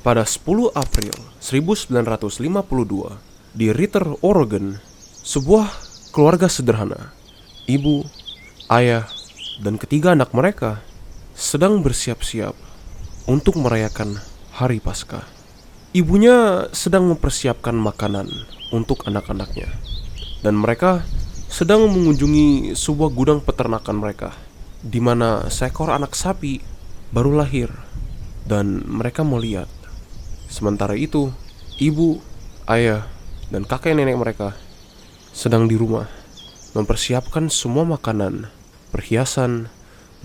Pada 10 April 1952, di Ritter, Oregon, sebuah keluarga sederhana, ibu, ayah, dan ketiga anak mereka sedang bersiap-siap untuk merayakan Hari Paskah. Ibunya sedang mempersiapkan makanan untuk anak-anaknya, dan mereka sedang mengunjungi sebuah gudang peternakan mereka, di mana seekor anak sapi baru lahir, dan mereka melihat. Sementara itu, ibu, ayah, dan kakek nenek mereka sedang di rumah mempersiapkan semua makanan, perhiasan,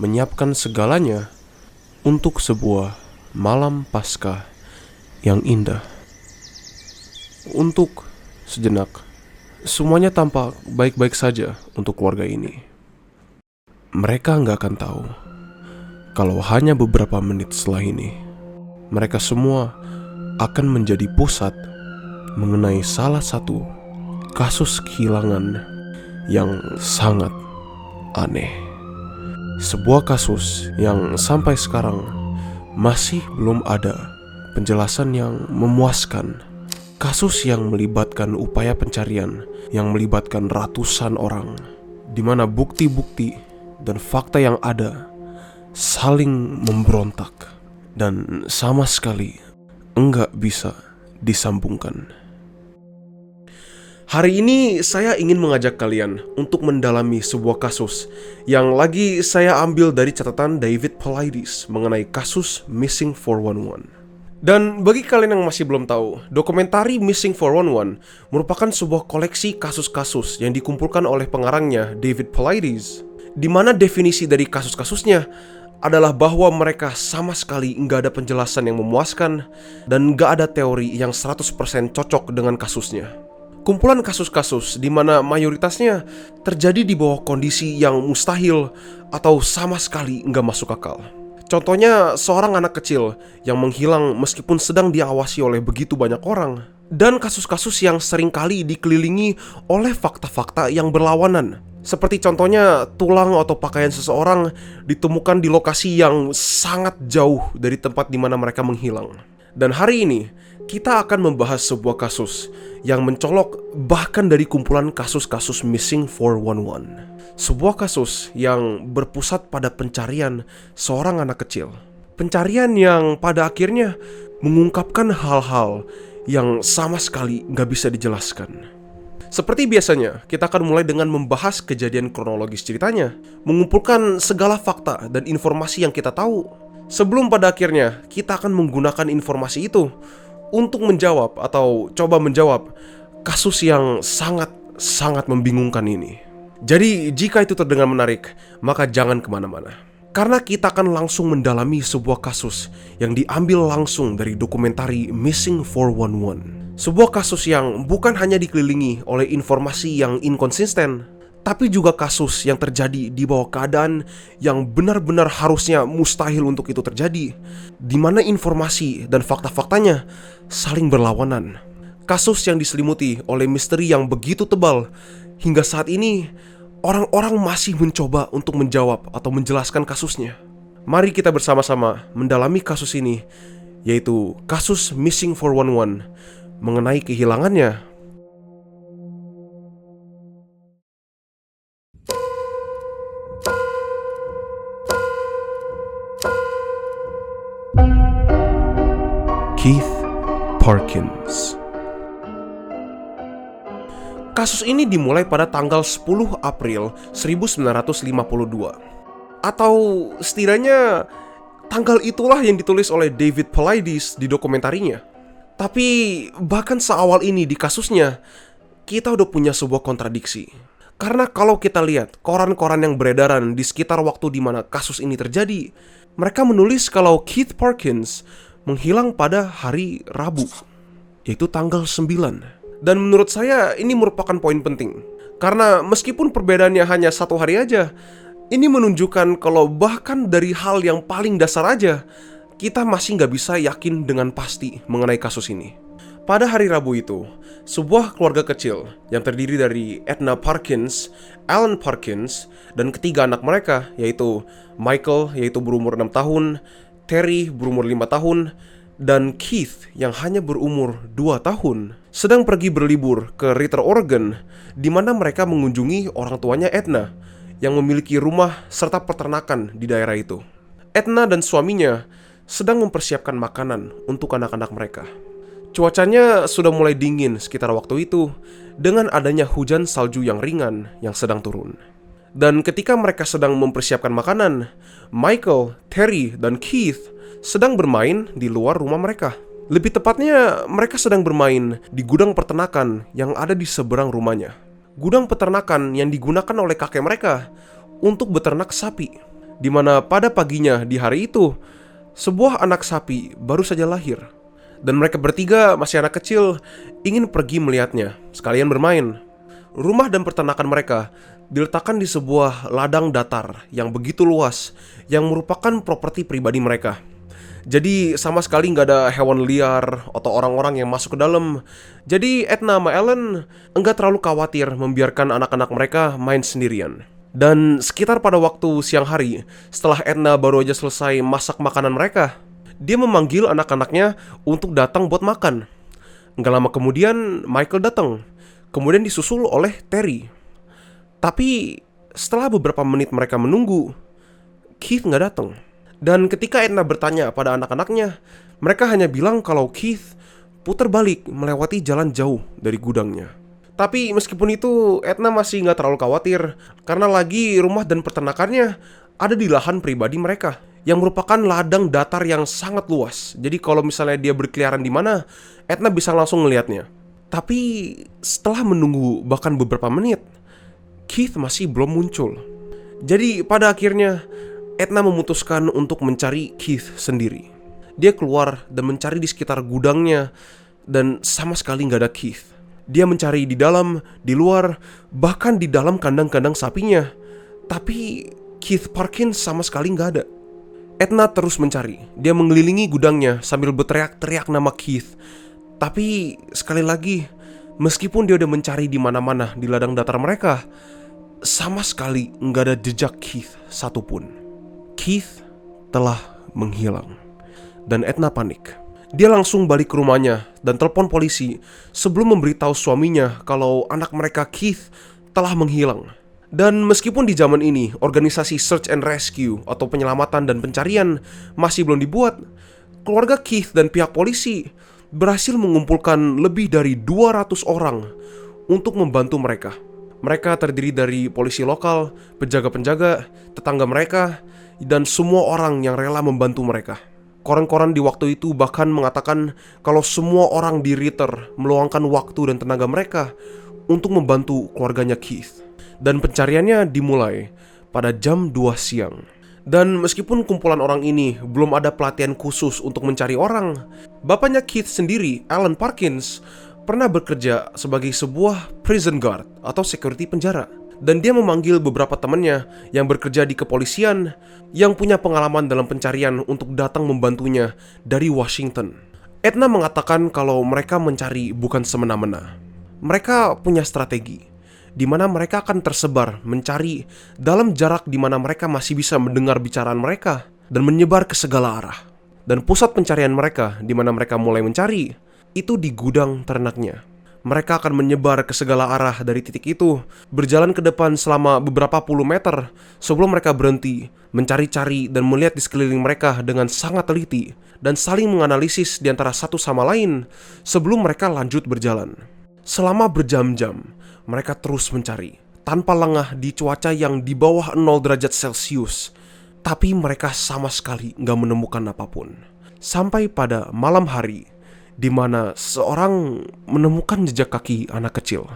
menyiapkan segalanya untuk sebuah malam Paskah yang indah. Untuk sejenak, semuanya tampak baik-baik saja untuk keluarga ini. Mereka nggak akan tahu kalau hanya beberapa menit setelah ini, mereka semua akan menjadi pusat mengenai salah satu kasus kehilangan yang sangat aneh. Sebuah kasus yang sampai sekarang masih belum ada penjelasan yang memuaskan. Kasus yang melibatkan upaya pencarian yang melibatkan ratusan orang, di mana bukti-bukti dan fakta yang ada saling memberontak dan sama sekali enggak bisa disambungkan. Hari ini saya ingin mengajak kalian untuk mendalami sebuah kasus yang lagi saya ambil dari catatan David Paulides mengenai kasus Missing 411. Dan bagi kalian yang masih belum tahu, dokumentari Missing 411 merupakan sebuah koleksi kasus-kasus yang dikumpulkan oleh pengarangnya David Paulides, di mana definisi dari kasus-kasusnya adalah bahwa mereka sama sekali nggak ada penjelasan yang memuaskan dan nggak ada teori yang 100% cocok dengan kasusnya. Kumpulan kasus-kasus di mana mayoritasnya terjadi di bawah kondisi yang mustahil atau sama sekali nggak masuk akal. Contohnya seorang anak kecil yang menghilang meskipun sedang diawasi oleh begitu banyak orang. Dan kasus-kasus yang seringkali dikelilingi oleh fakta-fakta yang berlawanan. Seperti contohnya tulang atau pakaian seseorang ditemukan di lokasi yang sangat jauh dari tempat di mana mereka menghilang. Dan hari ini kita akan membahas sebuah kasus yang mencolok bahkan dari kumpulan kasus-kasus Missing 411. Sebuah kasus yang berpusat pada pencarian seorang anak kecil. Pencarian yang pada akhirnya mengungkapkan hal-hal yang sama sekali gak bisa dijelaskan. Seperti biasanya, kita akan mulai dengan membahas kejadian kronologis ceritanya, mengumpulkan segala fakta dan informasi yang kita tahu. Sebelum pada akhirnya, kita akan menggunakan informasi itu untuk menjawab atau coba menjawab kasus yang sangat membingungkan ini. Jadi, jika itu terdengar menarik, maka jangan kemana-mana. Karena kita akan langsung mendalami sebuah kasus yang diambil langsung dari dokumentari Missing 411. Sebuah kasus yang bukan hanya dikelilingi oleh informasi yang inkonsisten, tapi juga kasus yang terjadi di bawah keadaan yang benar-benar harusnya mustahil untuk itu terjadi, di mana informasi dan fakta-faktanya saling berlawanan. Kasus yang diselimuti oleh misteri yang begitu tebal, hingga saat ini orang-orang masih mencoba untuk menjawab atau menjelaskan kasusnya. Mari kita bersama-sama mendalami kasus ini, yaitu kasus Missing 411 mengenai kehilangannya Keith Parkins. Kasus ini dimulai pada tanggal 10 April 1952. Atau setidaknya tanggal itulah yang ditulis oleh David Paulides di dokumentarinya. Tapi bahkan seawal ini di kasusnya, kita udah punya sebuah kontradiksi. Karena kalau kita lihat koran-koran yang beredaran di sekitar waktu di mana kasus ini terjadi, mereka menulis kalau Keith Parkins menghilang pada hari Rabu, yaitu tanggal 9. Dan menurut saya ini merupakan poin penting. Karena meskipun perbedaannya hanya 1 hari aja, ini menunjukkan kalau bahkan dari hal yang paling dasar aja, kita masih nggak bisa yakin dengan pasti mengenai kasus ini. Pada hari Rabu itu, sebuah keluarga kecil yang terdiri dari Edna Parkins, Alan Parkins, dan ketiga anak mereka, yaitu Michael, yaitu berumur 6 tahun, Terry berumur 5 tahun, Dan Keith yang hanya berumur 2 tahun sedang pergi berlibur ke Ritter, Oregon, di mana mereka mengunjungi orang tuanya Edna yang memiliki rumah serta peternakan di daerah itu. Edna dan suaminya sedang mempersiapkan makanan untuk anak-anak mereka. Cuacanya sudah mulai dingin sekitar waktu itu dengan adanya hujan salju yang ringan yang sedang turun. Dan ketika mereka sedang mempersiapkan makanan, Michael, Terry, dan Keith sedang bermain di luar rumah mereka. Lebih tepatnya, mereka sedang bermain di gudang peternakan yang ada di seberang rumahnya. Gudang peternakan yang digunakan oleh kakek mereka untuk beternak sapi, di mana pada paginya di hari itu, sebuah anak sapi baru saja lahir. Dan mereka bertiga masih anak kecil ingin pergi melihatnya, sekalian bermain. Rumah dan peternakan mereka diletakkan di sebuah ladang datar yang begitu luas, yang merupakan properti pribadi mereka. Jadi sama sekali nggak ada hewan liar atau orang-orang yang masuk ke dalam. Jadi Edna sama Ellen enggak terlalu khawatir membiarkan anak-anak mereka main sendirian. Dan sekitar pada waktu siang hari, setelah Edna baru aja selesai masak makanan mereka, dia memanggil anak-anaknya untuk datang buat makan. Nggak lama kemudian Michael datang, kemudian disusul oleh Terry. Tapi setelah beberapa menit mereka menunggu, Keith nggak datang. Dan ketika Edna bertanya pada anak-anaknya, mereka hanya bilang kalau Keith putar balik melewati jalan jauh dari gudangnya. Tapi meskipun itu, Edna masih nggak terlalu khawatir, karena lagi rumah dan peternakannya ada di lahan pribadi mereka, yang merupakan ladang datar yang sangat luas. Jadi kalau misalnya dia berkeliaran di mana, Edna bisa langsung ngelihatnya. Tapi setelah menunggu bahkan beberapa menit, Keith masih belum muncul. Jadi pada akhirnya Edna memutuskan untuk mencari Keith sendiri. Dia keluar dan mencari di sekitar gudangnya, dan sama sekali nggak ada Keith. Dia mencari di dalam, di luar, bahkan di dalam kandang-kandang sapinya. Tapi Keith Parkins sama sekali nggak ada. Edna terus mencari. Dia mengelilingi gudangnya sambil berteriak-teriak nama Keith. Tapi sekali lagi, meskipun dia udah mencari di mana-mana di ladang datar mereka, sama sekali nggak ada jejak Keith satupun. Keith telah menghilang. Dan Edna panik. Dia langsung balik ke rumahnya dan telepon polisi sebelum memberitahu suaminya kalau anak mereka Keith telah menghilang. Dan meskipun di zaman ini organisasi search and rescue atau penyelamatan dan pencarian masih belum dibuat, keluarga Keith dan pihak polisi berhasil mengumpulkan lebih dari 200 orang untuk membantu mereka. Mereka terdiri dari polisi lokal, penjaga-penjaga, tetangga mereka, dan semua orang yang rela membantu mereka. Koran-koran di waktu itu bahkan mengatakan kalau semua orang di Ritter meluangkan waktu dan tenaga mereka untuk membantu keluarganya Keith. Dan pencariannya dimulai pada jam 2 siang. Dan meskipun kumpulan orang ini belum ada pelatihan khusus untuk mencari orang, bapaknya Keith sendiri, Alan Parkins, pernah bekerja sebagai sebuah prison guard atau security penjara. Dan dia memanggil beberapa temannya yang bekerja di kepolisian yang punya pengalaman dalam pencarian untuk datang membantunya dari Washington. Edna mengatakan kalau mereka mencari bukan semena-mena. Mereka punya strategi, di mana mereka akan tersebar mencari dalam jarak di mana mereka masih bisa mendengar bicaraan mereka dan menyebar ke segala arah. Dan pusat pencarian mereka di mana mereka mulai mencari itu di gudang ternaknya. Mereka akan menyebar ke segala arah dari titik itu, berjalan ke depan selama beberapa puluh meter sebelum mereka berhenti, mencari-cari dan melihat di sekeliling mereka dengan sangat teliti dan saling menganalisis di antara satu sama lain sebelum mereka lanjut berjalan. Selama berjam-jam, mereka terus mencari, tanpa lengah di cuaca yang di bawah 0 derajat Celcius. Tapi mereka sama sekali nggak menemukan apapun. Sampai pada malam hari, di mana seorang menemukan jejak kaki anak kecil.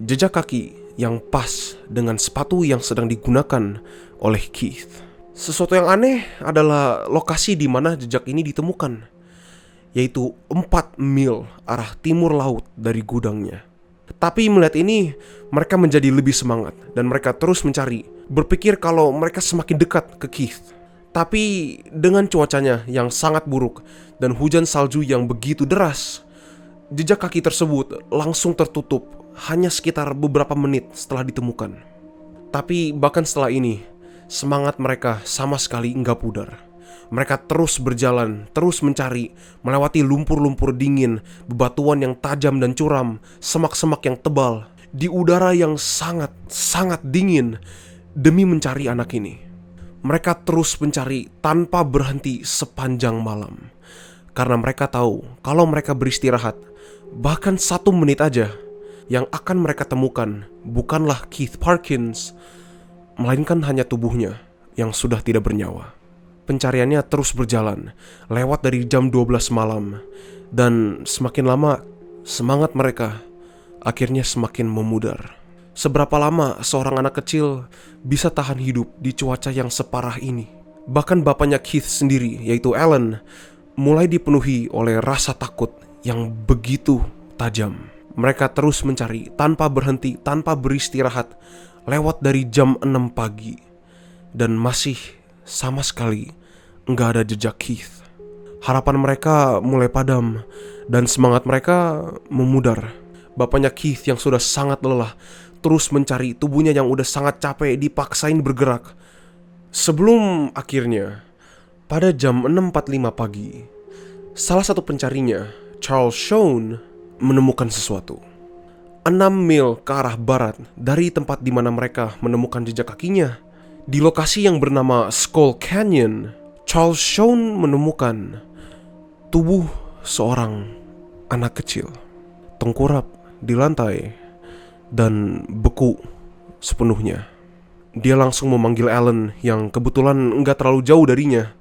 Jejak kaki yang pas dengan sepatu yang sedang digunakan oleh Keith. Sesuatu yang aneh adalah lokasi di mana jejak ini ditemukan, yaitu 4 mil arah timur laut dari gudangnya. Tapi melihat ini, mereka menjadi lebih semangat dan mereka terus mencari, berpikir kalau mereka semakin dekat ke Keith. Tapi dengan cuacanya yang sangat buruk dan hujan salju yang begitu deras, jejak kaki tersebut langsung tertutup hanya sekitar beberapa menit setelah ditemukan. Tapi bahkan setelah ini, semangat mereka sama sekali nggak pudar. Mereka terus berjalan, terus mencari, melewati lumpur-lumpur dingin, bebatuan yang tajam dan curam, semak-semak yang tebal, di udara yang sangat dingin, demi mencari anak ini. Mereka terus mencari tanpa berhenti sepanjang malam. Karena mereka tahu kalau mereka beristirahat, bahkan 1 menit aja, yang akan mereka temukan bukanlah Keith Parkins, melainkan hanya tubuhnya yang sudah tidak bernyawa. Pencariannya terus berjalan, lewat dari jam 12 malam, dan semakin lama semangat mereka akhirnya semakin memudar. Seberapa lama seorang anak kecil bisa tahan hidup di cuaca yang separah ini? Bahkan bapaknya Keith sendiri, yaitu Alan, mulai dipenuhi oleh rasa takut yang begitu tajam. Mereka terus mencari tanpa berhenti, tanpa beristirahat, lewat dari jam 6 pagi, dan masih sama sekali nggak ada jejak Keith. Harapan mereka mulai padam dan semangat mereka memudar. Bapaknya Keith yang sudah sangat lelah terus mencari, tubuhnya yang udah sangat capek dipaksain bergerak. Sebelum akhirnya pada jam 6.45 pagi, salah satu pencarinya, Charles Shawn, menemukan sesuatu. 6 mil ke arah barat dari tempat di mana mereka menemukan jejak kakinya, di lokasi yang bernama Skull Canyon, Charles Shawn menemukan tubuh seorang anak kecil, tengkurap di lantai dan beku sepenuhnya. Dia langsung memanggil Alan yang kebetulan nggak terlalu jauh darinya,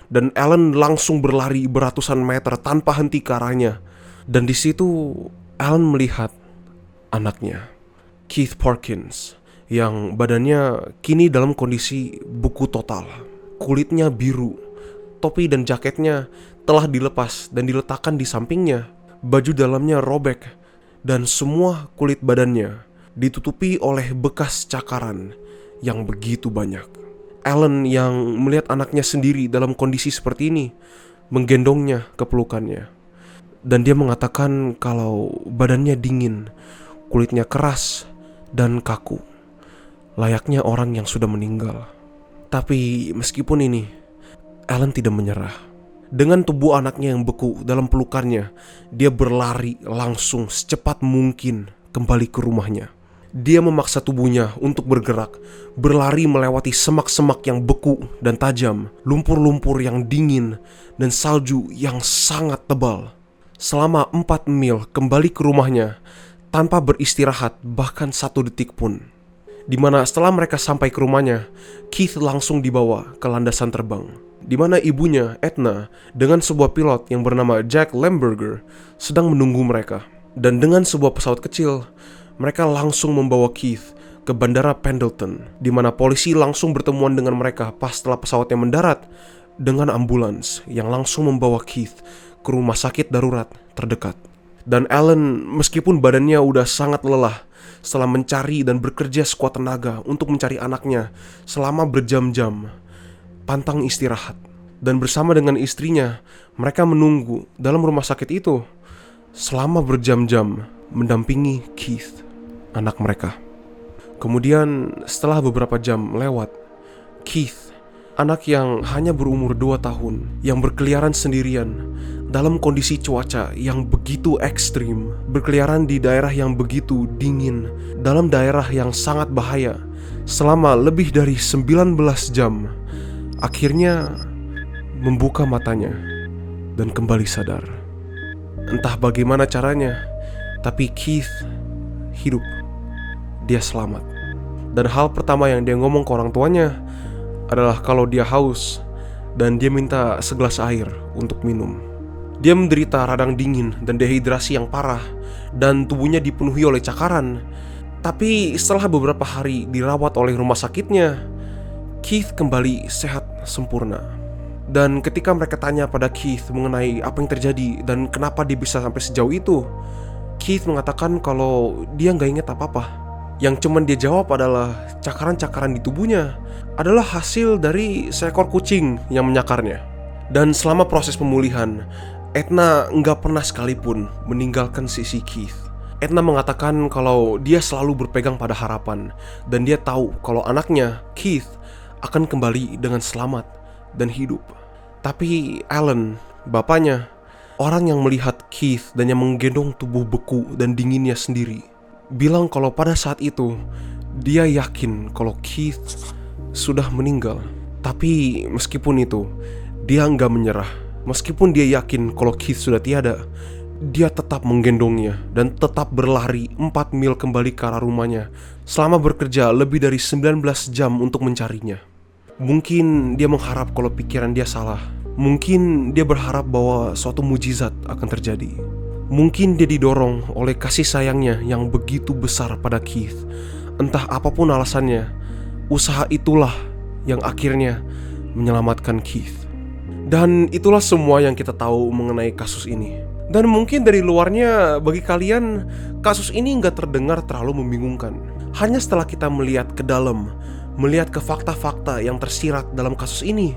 dan Alan langsung berlari beratusan meter tanpa henti ke arahnya. Dan di situ Alan melihat anaknya, Keith Parkins, yang badannya kini dalam kondisi beku total. Kulitnya biru, topi dan jaketnya telah dilepas dan diletakkan di sampingnya. Baju dalamnya robek, dan semua kulit badannya ditutupi oleh bekas cakaran yang begitu banyak. Alan yang melihat anaknya sendiri dalam kondisi seperti ini, menggendongnya ke pelukannya. Dan dia mengatakan kalau badannya dingin, kulitnya keras dan kaku, layaknya orang yang sudah meninggal. Tapi meskipun ini, Alan tidak menyerah. Dengan tubuh anaknya yang beku dalam pelukannya, dia berlari langsung secepat mungkin kembali ke rumahnya. Dia memaksa tubuhnya untuk bergerak, berlari melewati semak-semak yang beku dan tajam, lumpur-lumpur yang dingin, dan salju yang sangat tebal. Selama 4 mil kembali ke rumahnya, tanpa beristirahat bahkan 1 detik pun. Dimana setelah mereka sampai ke rumahnya, Keith langsung dibawa ke landasan terbang, dimana ibunya, Edna, dengan sebuah pilot yang bernama Jack Lemberger sedang menunggu mereka. Dan dengan sebuah pesawat kecil, mereka langsung membawa Keith ke Bandara Pendleton, di mana polisi langsung bertemuan dengan mereka pas setelah pesawatnya mendarat, dengan ambulans yang langsung membawa Keith ke rumah sakit darurat terdekat. Dan Alan, meskipun badannya udah sangat lelah setelah mencari dan bekerja sekuat tenaga untuk mencari anaknya selama berjam-jam, pantang istirahat. Dan bersama dengan istrinya, mereka menunggu dalam rumah sakit itu selama berjam-jam mendampingi Keith, anak mereka. Kemudian setelah beberapa jam lewat, Keith, anak yang hanya berumur 2 tahun, yang berkeliaran sendirian dalam kondisi cuaca yang begitu ekstrim, berkeliaran di daerah yang begitu dingin, dalam daerah yang sangat bahaya selama lebih dari 19 jam, akhirnya membuka matanya dan kembali sadar. Entah bagaimana caranya, tapi Keith hidup. Dia selamat. Dan hal pertama yang dia ngomong ke orang tuanya adalah kalau dia haus, dan dia minta segelas air untuk minum. Dia menderita radang dingin dan dehidrasi yang parah, dan tubuhnya dipenuhi oleh cakaran. Tapi setelah beberapa hari dirawat oleh rumah sakitnya, Keith kembali sehat sempurna. Dan ketika mereka tanya pada Keith mengenai apa yang terjadi dan kenapa dia bisa sampai sejauh itu, Keith mengatakan kalau dia gak ingat apa-apa. Yang cuman dia jawab adalah cakaran-cakaran di tubuhnya adalah hasil dari seekor kucing yang menyakarnya. Dan selama proses pemulihan, Edna gak pernah sekalipun meninggalkan sisi Keith. Edna mengatakan kalau dia selalu berpegang pada harapan, dan dia tahu kalau anaknya, Keith, akan kembali dengan selamat dan hidup. Tapi Alan, bapaknya, orang yang melihat Keith dan yang menggendong tubuh beku dan dinginnya sendiri, bilang kalau pada saat itu dia yakin kalau Keith sudah meninggal. Tapi meskipun itu, dia nggak menyerah. Meskipun dia yakin kalau Keith sudah tiada, dia tetap menggendongnya dan tetap berlari 4 mil kembali ke arah rumahnya selama bekerja lebih dari 19 jam untuk mencarinya. Mungkin dia mengharap kalau pikiran dia salah. Mungkin dia berharap bahwa suatu mujizat akan terjadi. Mungkin dia didorong oleh kasih sayangnya yang begitu besar pada Keith. Entah apapun alasannya, usaha itulah yang akhirnya menyelamatkan Keith. Dan itulah semua yang kita tahu mengenai kasus ini. Dan mungkin dari luarnya bagi kalian kasus ini nggak terdengar terlalu membingungkan. Hanya setelah kita melihat ke dalam, melihat ke fakta-fakta yang tersirat dalam kasus ini,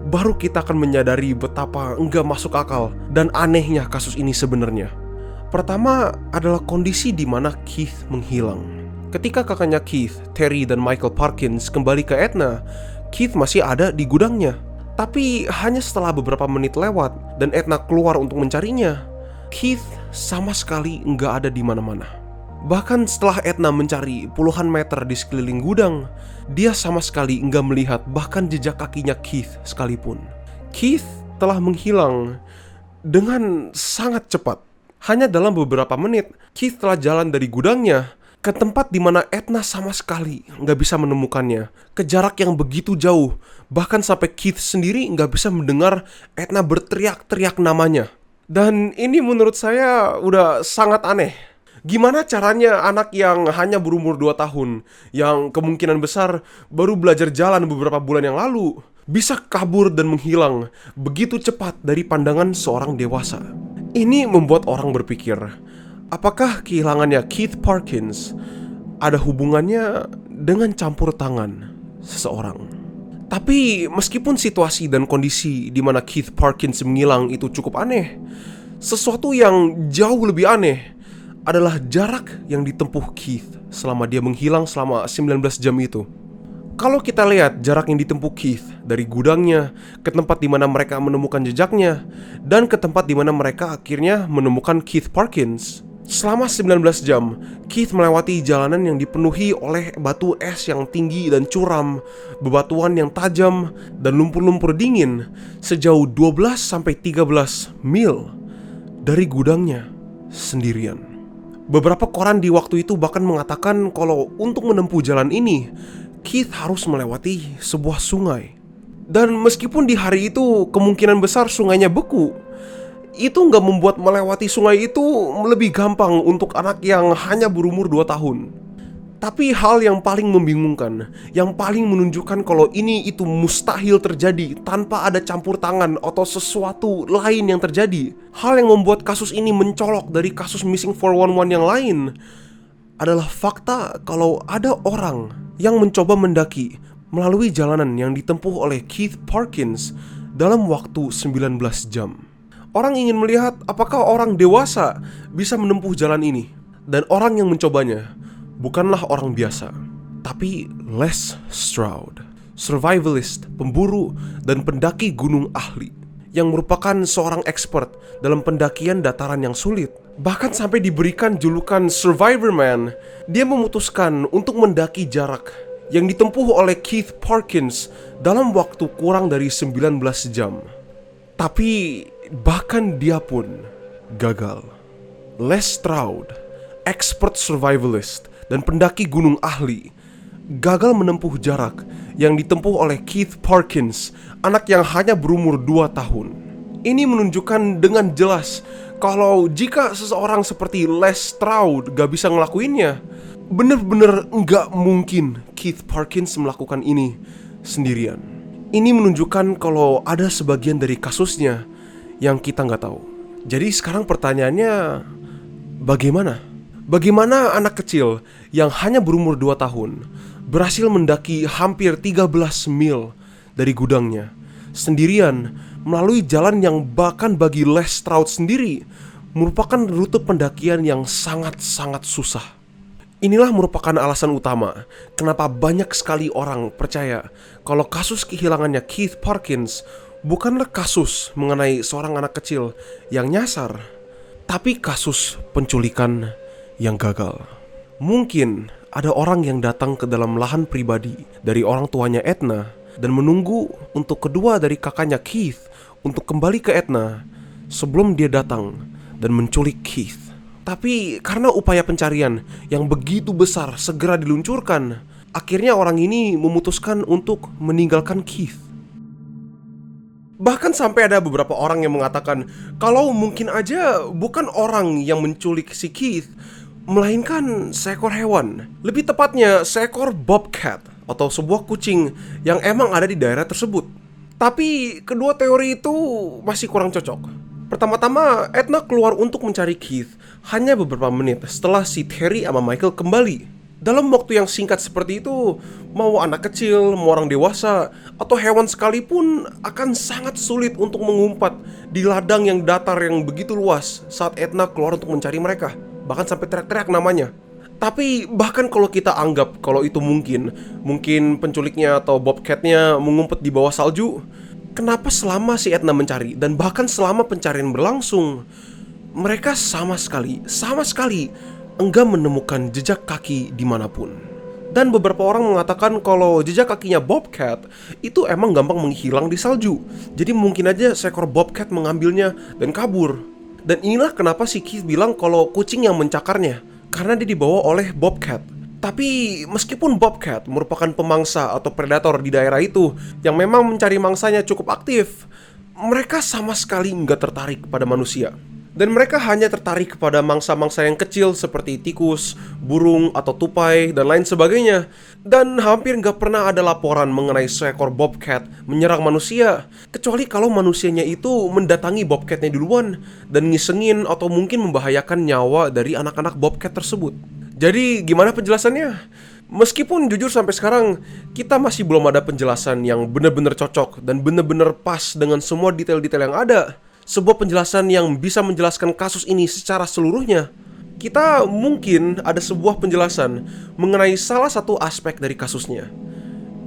baru kita akan menyadari betapa nggak masuk akal dan anehnya kasus ini sebenarnya. Pertama adalah kondisi di mana Keith menghilang. Ketika kakaknya Keith, Terry dan Michael Parkins kembali ke Edna, Keith masih ada di gudangnya. Tapi hanya setelah beberapa menit lewat dan Edna keluar untuk mencarinya, Keith sama sekali nggak ada di mana-mana. Bahkan setelah Edna mencari puluhan meter di sekeliling gudang, dia sama sekali nggak melihat bahkan jejak kakinya Keith sekalipun. Keith telah menghilang dengan sangat cepat. Hanya dalam beberapa menit, Keith telah jalan dari gudangnya ke tempat di mana Edna sama sekali nggak bisa menemukannya, ke jarak yang begitu jauh, bahkan sampai Keith sendiri nggak bisa mendengar Edna berteriak-teriak namanya. Dan ini menurut saya udah sangat aneh. Gimana caranya anak yang hanya berumur 2 tahun, yang kemungkinan besar baru belajar jalan beberapa bulan yang lalu, bisa kabur dan menghilang begitu cepat dari pandangan seorang dewasa? Ini membuat orang berpikir, apakah kehilangannya Keith Parkins ada hubungannya dengan campur tangan seseorang? Tapi meskipun situasi dan kondisi di mana Keith Parkins menghilang itu cukup aneh, sesuatu yang jauh lebih aneh adalah jarak yang ditempuh Keith selama dia menghilang selama 19 jam itu. Kalau kita lihat jarak yang ditempuh Keith dari gudangnya ke tempat di mana mereka menemukan jejaknya dan ke tempat di mana mereka akhirnya menemukan Keith Parkins, selama 19 jam Keith melewati jalanan yang dipenuhi oleh batu es yang tinggi dan curam, bebatuan yang tajam, dan lumpur-lumpur dingin sejauh 12-13 mil dari gudangnya sendirian. Beberapa koran di waktu itu bahkan mengatakan kalau untuk menempuh jalan ini, Keith harus melewati sebuah sungai. Dan meskipun di hari itu kemungkinan besar sungainya beku, itu nggak membuat melewati sungai itu lebih gampang untuk anak yang hanya berumur 2 tahun. Tapi hal yang paling membingungkan, yang paling menunjukkan kalau ini itu mustahil terjadi tanpa ada campur tangan atau sesuatu lain yang terjadi, hal yang membuat kasus ini mencolok dari kasus Missing 411 yang lain, adalah fakta kalau ada orang yang mencoba mendaki melalui jalanan yang ditempuh oleh Keith Parkins dalam waktu 19 jam. Orang ingin melihat apakah orang dewasa bisa menempuh jalan ini. Dan orang yang mencobanya bukanlah orang biasa, tapi Les Stroud, survivalist, pemburu, dan pendaki gunung ahli, yang merupakan seorang expert dalam pendakian dataran yang sulit. Bahkan sampai diberikan julukan Survivor Man. Dia memutuskan untuk mendaki jarak yang ditempuh oleh Keith Parkins dalam waktu kurang dari 19 jam. Tapi bahkan dia pun gagal. Les Stroud, expert survivalist dan pendaki gunung ahli, gagal menempuh jarak yang ditempuh oleh Keith Parkins, anak yang hanya berumur 2 tahun. Ini menunjukkan dengan jelas kalau jika seseorang seperti Les Stroud gak bisa ngelakuinnya, bener-bener gak mungkin Keith Parkins melakukan ini sendirian. Ini menunjukkan kalau ada sebagian dari kasusnya yang kita gak tahu. Jadi sekarang pertanyaannya, bagaimana? Bagaimana anak kecil yang hanya berumur 2 tahun berhasil mendaki hampir 13 mil dari gudangnya sendirian melalui jalan yang bahkan bagi Les Stroud sendiri merupakan rute pendakian yang sangat-sangat susah. Inilah merupakan alasan utama kenapa banyak sekali orang percaya kalau kasus kehilangannya Keith Parkins bukanlah kasus mengenai seorang anak kecil yang nyasar, tapi kasus penculikan yang gagal. Mungkin ada orang yang datang ke dalam lahan pribadi dari orang tuanya Edna dan menunggu untuk kedua dari kakaknya Keith untuk kembali ke Edna sebelum dia datang dan menculik Keith. Tapi karena upaya pencarian yang begitu besar segera diluncurkan, akhirnya orang ini memutuskan untuk meninggalkan Keith. Bahkan sampai ada beberapa orang yang mengatakan kalau mungkin aja bukan orang yang menculik si Keith, melainkan seekor hewan. Lebih tepatnya seekor bobcat atau sebuah kucing yang emang ada di daerah tersebut. Tapi kedua teori itu masih kurang cocok. Pertama-tama Edna keluar untuk mencari Keith hanya beberapa menit setelah si Terry sama Michael kembali. Dalam waktu yang singkat seperti itu, mau anak kecil, mau orang dewasa, atau hewan sekalipun akan sangat sulit untuk mengumpat di ladang yang datar yang begitu luas saat Edna keluar untuk mencari mereka. Bahkan sampai teriak-teriak namanya. Tapi bahkan kalau kita anggap kalau itu mungkin penculiknya atau bobcatnya mengumpet di bawah salju, kenapa selama si Edna mencari dan bahkan selama pencarian berlangsung, mereka sama sekali enggak menemukan jejak kaki dimanapun. Dan beberapa orang mengatakan kalau jejak kakinya bobcat itu emang gampang menghilang di salju. Jadi mungkin aja seekor bobcat mengambilnya dan kabur. Dan inilah kenapa si Keith bilang kalau kucing yang mencakarnya, karena dia dibawa oleh bobcat. Tapi meskipun bobcat merupakan pemangsa atau predator di daerah itu yang memang mencari mangsanya cukup aktif, mereka sama sekali nggak tertarik pada manusia. Dan mereka hanya tertarik kepada mangsa-mangsa yang kecil seperti tikus, burung, atau tupai, dan lain sebagainya. Dan hampir nggak pernah ada laporan mengenai seekor bobcat menyerang manusia, kecuali kalau manusianya itu mendatangi bobcatnya duluan dan ngisengin atau mungkin membahayakan nyawa dari anak-anak bobcat tersebut. Jadi gimana penjelasannya? Meskipun jujur sampai sekarang kita masih belum ada penjelasan yang benar-benar cocok dan benar-benar pas dengan semua detail-detail yang ada. Sebuah penjelasan yang bisa menjelaskan kasus ini secara seluruhnya. Kita mungkin ada sebuah penjelasan mengenai salah satu aspek dari kasusnya,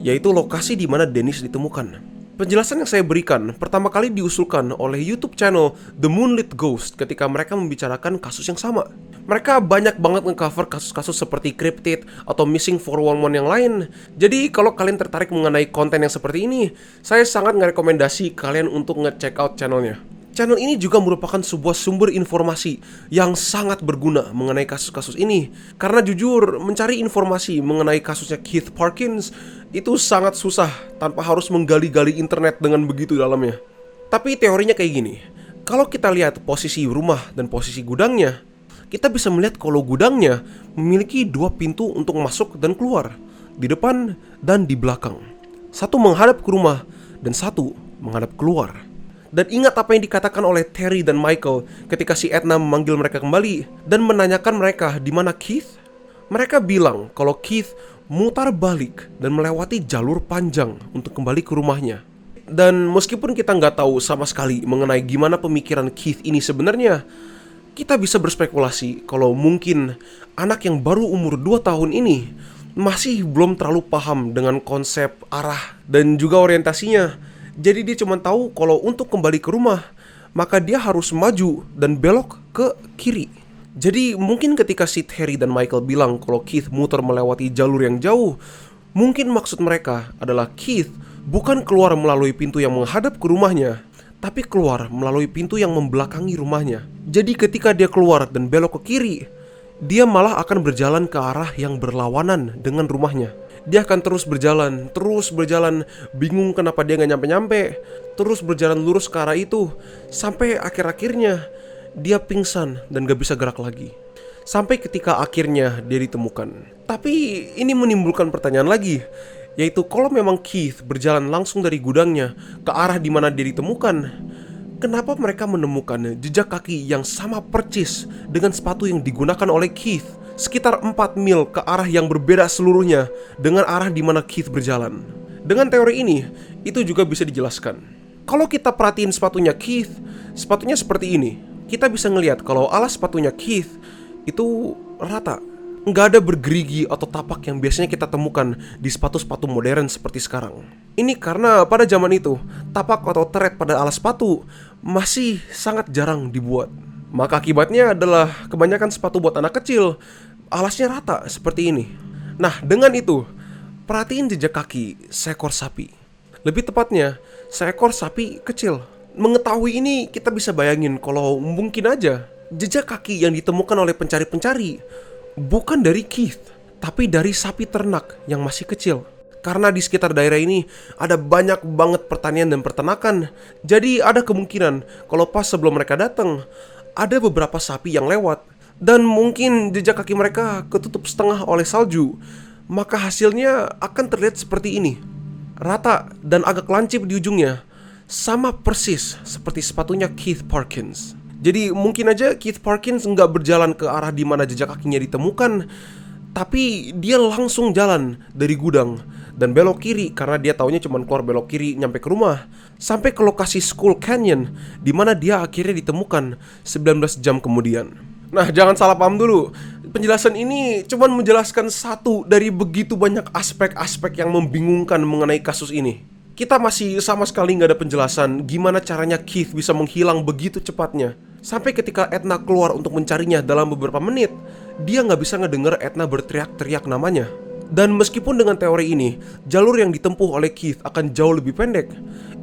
yaitu lokasi di mana Dennis ditemukan. Penjelasan yang saya berikan pertama kali diusulkan oleh YouTube channel The Moonlit Ghost ketika mereka membicarakan kasus yang sama. Mereka banyak banget nge-cover kasus-kasus seperti Cryptid atau Missing 411 yang lain. Jadi kalau kalian tertarik mengenai konten yang seperti ini, saya sangat ngerekomendasi kalian untuk nge-check out channelnya. Channel ini juga merupakan sebuah sumber informasi yang sangat berguna mengenai kasus-kasus ini. Karena jujur, mencari informasi mengenai kasusnya Keith Parkins itu sangat susah tanpa harus menggali-gali internet dengan begitu dalamnya. Tapi teorinya kayak gini, kalau kita lihat posisi rumah dan posisi gudangnya, kita bisa melihat kalau gudangnya memiliki dua pintu untuk masuk dan keluar, di depan dan di belakang. Satu menghadap ke rumah dan satu menghadap keluar. Dan ingat apa yang dikatakan oleh Terry dan Michael ketika si Edna memanggil mereka kembali dan menanyakan mereka di mana Keith. Mereka bilang kalau Keith mutar balik dan melewati jalur panjang untuk kembali ke rumahnya. Dan meskipun kita nggak tahu sama sekali mengenai gimana pemikiran Keith ini sebenarnya, kita bisa berspekulasi kalau mungkin anak yang baru umur 2 tahun ini masih belum terlalu paham dengan konsep arah dan juga orientasinya. Jadi dia cuma tahu kalau untuk kembali ke rumah, maka dia harus maju dan belok ke kiri. Jadi mungkin ketika si Terry dan Michael bilang kalau Keith muter melewati jalur yang jauh, mungkin maksud mereka adalah Keith bukan keluar melalui pintu yang menghadap ke rumahnya, tapi keluar melalui pintu yang membelakangi rumahnya. Jadi ketika dia keluar dan belok ke kiri, dia malah akan berjalan ke arah yang berlawanan dengan rumahnya. Dia akan terus berjalan, bingung kenapa dia gak nyampe-nyampe, terus berjalan lurus ke arah itu, sampai akhir-akhirnya dia pingsan dan gak bisa gerak lagi. Sampai ketika akhirnya dia ditemukan. Tapi ini menimbulkan pertanyaan lagi, yaitu kalau memang Keith berjalan langsung dari gudangnya ke arah di mana dia ditemukan, kenapa mereka menemukan jejak kaki yang sama percis dengan sepatu yang digunakan oleh Keith sekitar 4 mil ke arah yang berbeda seluruhnya dengan arah di mana Keith berjalan? Dengan teori ini, itu juga bisa dijelaskan. Kalau kita perhatiin sepatunya Keith, sepatunya seperti ini. Kita bisa ngelihat kalau alas sepatunya Keith itu rata. nggak ada bergerigi atau tapak yang biasanya kita temukan di sepatu-sepatu modern seperti sekarang. Ini karena pada zaman itu, tapak atau thread pada alas sepatu masih sangat jarang dibuat. Maka akibatnya adalah kebanyakan sepatu buat anak kecil, alasnya rata seperti ini. Nah, dengan itu, perhatiin jejak kaki seekor sapi. Lebih tepatnya, seekor sapi kecil. Mengetahui ini, kita bisa bayangin kalau mungkin aja jejak kaki yang ditemukan oleh pencari-pencari bukan dari Keith, tapi dari sapi ternak yang masih kecil. Karena di sekitar daerah ini ada banyak banget pertanian dan peternakan. Jadi ada kemungkinan kalau pas sebelum mereka datang, ada beberapa sapi yang lewat dan mungkin jejak kaki mereka ketutup setengah oleh salju. Maka hasilnya akan terlihat seperti ini, rata dan agak lancip di ujungnya, sama persis seperti sepatunya Keith Parkins. Jadi mungkin aja Keith Parkins nggak berjalan ke arah di mana jejak kakinya ditemukan, tapi dia langsung jalan dari gudang dan belok kiri karena dia taunya cuma keluar belok kiri nyampe ke rumah, sampai ke lokasi Skull Canyon di mana dia akhirnya ditemukan 19 jam kemudian. Nah, jangan salah paham dulu. Penjelasan ini cuma menjelaskan satu dari begitu banyak aspek-aspek yang membingungkan mengenai kasus ini. Kita masih sama sekali nggak ada penjelasan gimana caranya Keith bisa menghilang begitu cepatnya. Sampai ketika Edna keluar untuk mencarinya dalam beberapa menit, dia nggak bisa ngedenger Edna berteriak-teriak namanya. Dan meskipun dengan teori ini, jalur yang ditempuh oleh Keith akan jauh lebih pendek,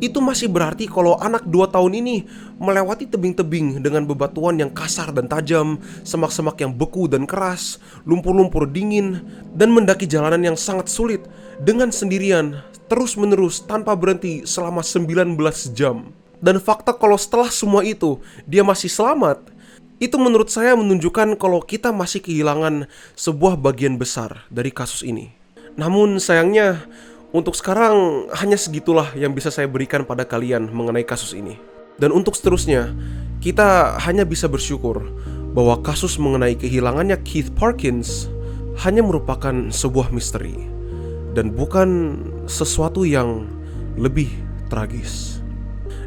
itu masih berarti kalau anak 2 tahun ini melewati tebing-tebing dengan bebatuan yang kasar dan tajam, semak-semak yang beku dan keras, lumpur-lumpur dingin, dan mendaki jalanan yang sangat sulit dengan sendirian, terus-menerus tanpa berhenti selama 19 jam. Dan fakta kalau setelah semua itu, dia masih selamat, itu menurut saya menunjukkan kalau kita masih kehilangan sebuah bagian besar dari kasus ini. Namun sayangnya, untuk sekarang hanya segitulah yang bisa saya berikan pada kalian mengenai kasus ini. Dan untuk seterusnya, kita hanya bisa bersyukur bahwa kasus mengenai kehilangannya Keith Parkins hanya merupakan sebuah misteri dan bukan sesuatu yang lebih tragis.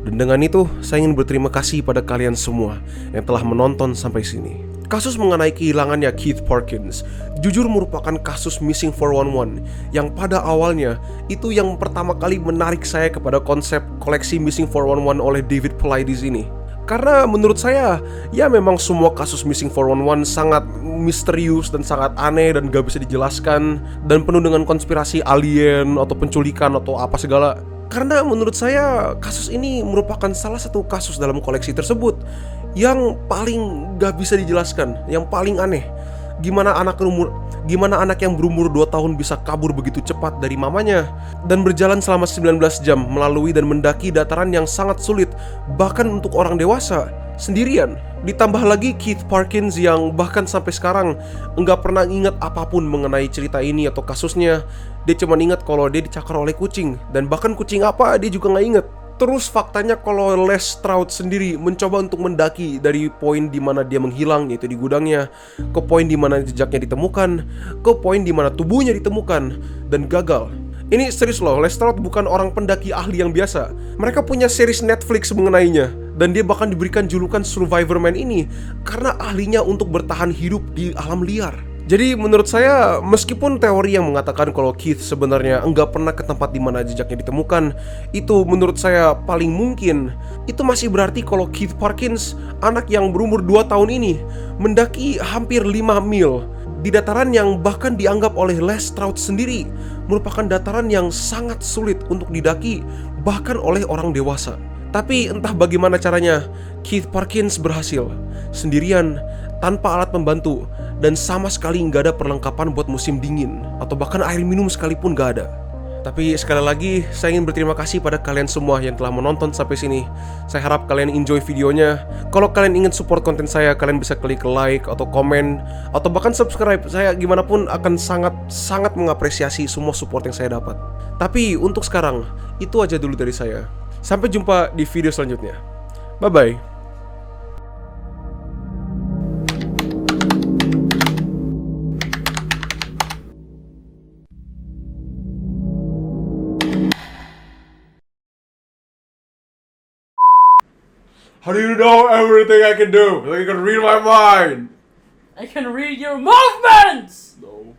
Dan dengan itu, saya ingin berterima kasih pada kalian semua yang telah menonton sampai sini. Kasus mengenai kehilangannya Keith Parkins jujur merupakan kasus Missing 411 yang pada awalnya itu yang pertama kali menarik saya kepada konsep koleksi Missing 411 oleh David Paulides ini. Karena menurut saya, ya memang semua kasus Missing 411 sangat misterius dan sangat aneh dan gak bisa dijelaskan, dan penuh dengan konspirasi alien atau penculikan atau apa segala. Karena menurut saya kasus ini merupakan salah satu kasus dalam koleksi tersebut yang paling gak bisa dijelaskan, yang paling aneh. Gimana anak yang berumur 2 tahun bisa kabur begitu cepat dari mamanya dan berjalan selama 19 jam melalui dan mendaki dataran yang sangat sulit bahkan untuk orang dewasa sendirian. Ditambah lagi Keith Parkins yang bahkan sampai sekarang nggak pernah ingat apapun mengenai cerita ini atau kasusnya. Dia cuma ingat kalau dia dicakar oleh kucing, dan bahkan kucing apa dia juga nggak ingat. Terus faktanya kalau Les Stroud sendiri mencoba untuk mendaki dari poin di mana dia menghilang, yaitu di gudangnya, ke poin di mana jejaknya ditemukan, ke poin di mana tubuhnya ditemukan, dan gagal. Ini serius loh, Les Stroud bukan orang pendaki ahli yang biasa. Mereka punya series Netflix mengenainya, dan dia bahkan diberikan julukan Survivor Man ini karena ahlinya untuk bertahan hidup di alam liar. Jadi menurut saya, meskipun teori yang mengatakan kalau Keith sebenarnya enggak pernah ke tempat di mana jejaknya ditemukan, itu menurut saya paling mungkin, itu masih berarti kalau Keith Parkins, anak yang berumur 2 tahun ini, mendaki hampir 5 mil di dataran yang bahkan dianggap oleh Les Stroud sendiri merupakan dataran yang sangat sulit untuk didaki bahkan oleh orang dewasa. Tapi entah bagaimana caranya, Keith Parkins berhasil sendirian, tanpa alat pembantu, dan sama sekali nggak ada perlengkapan buat musim dingin, atau bahkan air minum sekalipun nggak ada. Tapi sekali lagi, saya ingin berterima kasih pada kalian semua yang telah menonton sampai sini. Saya harap kalian enjoy videonya. Kalau kalian ingin support konten saya, kalian bisa klik like atau komen atau bahkan subscribe. Saya gimana pun akan sangat mengapresiasi semua support yang saya dapat. Tapi untuk sekarang, itu aja dulu dari saya. Sampai jumpa di video selanjutnya. Bye-bye. How do you know everything I can do? Like you can read my mind. I can read your movements! No.